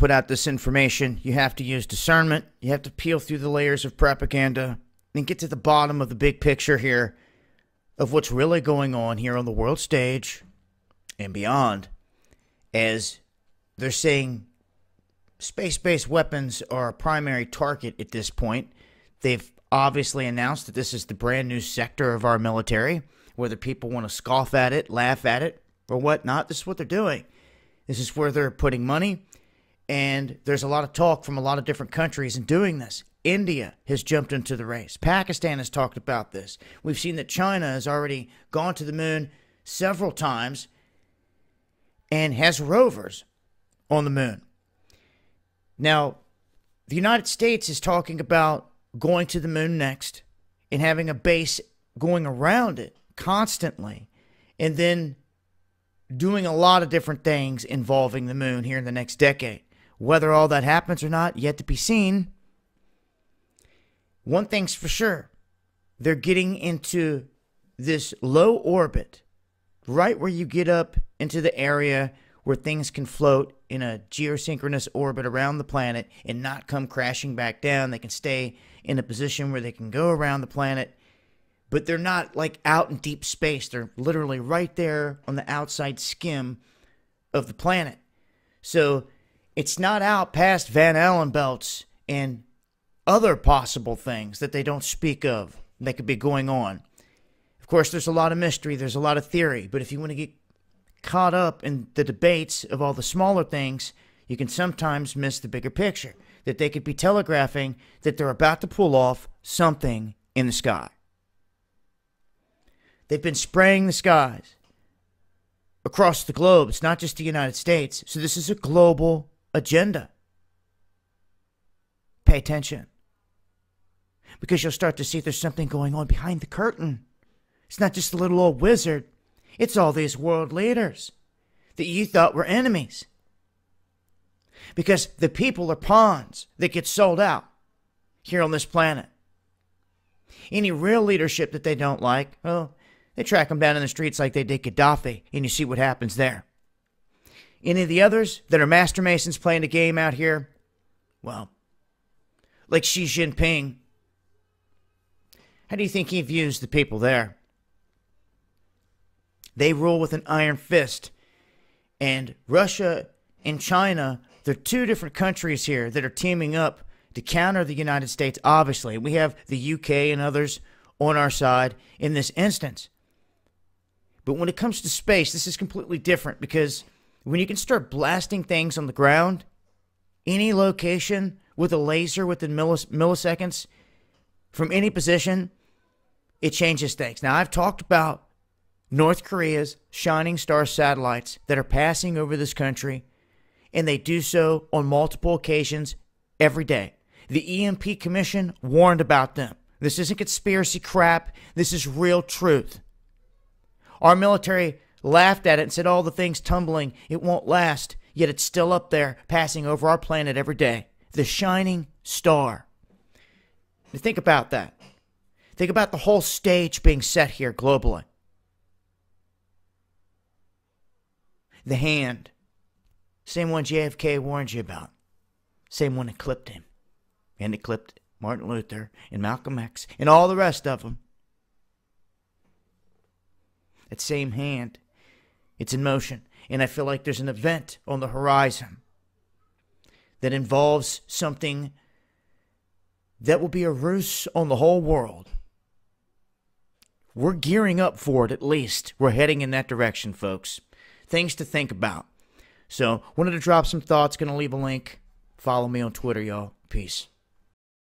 put out this information, you have to use discernment. You have to peel through the layers of propaganda and get to the bottom of the big picture here of what's really going on here on the world stage and beyond. As they're saying space-based weapons are a primary target at this point. They've obviously announced that this is the brand new sector of our military. Whether people want to scoff at it, laugh at it, or whatnot, this is what they're doing. This is where they're putting money, and there's a lot of talk from a lot of different countries in doing this. India has jumped into the race. Pakistan has talked about this. We've seen that China has already gone to the moon several times and has rovers on the moon. Now, the United States is talking about going to the moon next and having a base going around it constantly, and then doing a lot of different things involving the moon here in the next decade. Whether all that happens or not, yet to be seen. One thing's for sure, they're getting into this low orbit, right where you get up into the area where things can float in a geosynchronous orbit around the planet and not come crashing back down. They can stay in a position where they can go around the planet, but they're not like out in deep space. They're literally right there on the outside skim of the planet. So it's not out past Van Allen belts and other possible things that they don't speak of that could be going on. Of course, there's a lot of mystery. There's a lot of theory. But if you want to get caught up in the debates of all the smaller things, you can sometimes miss the bigger picture. That they could be telegraphing that they're about to pull off something in the sky. They've been spraying the skies across the globe. It's not just the United States. So this is a global agenda. Pay attention. Because you'll start to see there's something going on behind the curtain. It's not just a little old wizard. It's all these world leaders that you thought were enemies. Because the people are pawns that get sold out here on this planet. Any real leadership that they don't like, well, they track them down in the streets like they did Gaddafi, and you see what happens there. Any of the others that are master masons playing a game out here, well, like Xi Jinping, how do you think he views the people there? They rule with an iron fist. And Russia and China, they're two different countries here that are teaming up to counter the United States, obviously. We have the UK and others on our side in this instance. But when it comes to space, this is completely different, because when you can start blasting things on the ground, any location with a laser within milliseconds from any position, it changes things. Now, I've talked about North Korea's Shining Star satellites that are passing over this country, and they do so on multiple occasions every day. The EMP Commission warned about them. This isn't conspiracy crap. This is real truth. Our military laughed at it and said, all the things tumbling, it won't last. Yet it's still up there, passing over our planet every day. The Shining Star. Now think about that. Think about the whole stage being set here globally. The hand. Same one JFK warned you about. Same one that clipped him. And it clipped Martin Luther and Malcolm X and all the rest of them. That same hand. It's in motion. And I feel like there's an event on the horizon that involves something that will be a ruse on the whole world. We're gearing up for it, at least. We're heading in that direction, folks. Things to think about. So, wanted to drop some thoughts. Going to leave a link. Follow me on Twitter, y'all. Peace.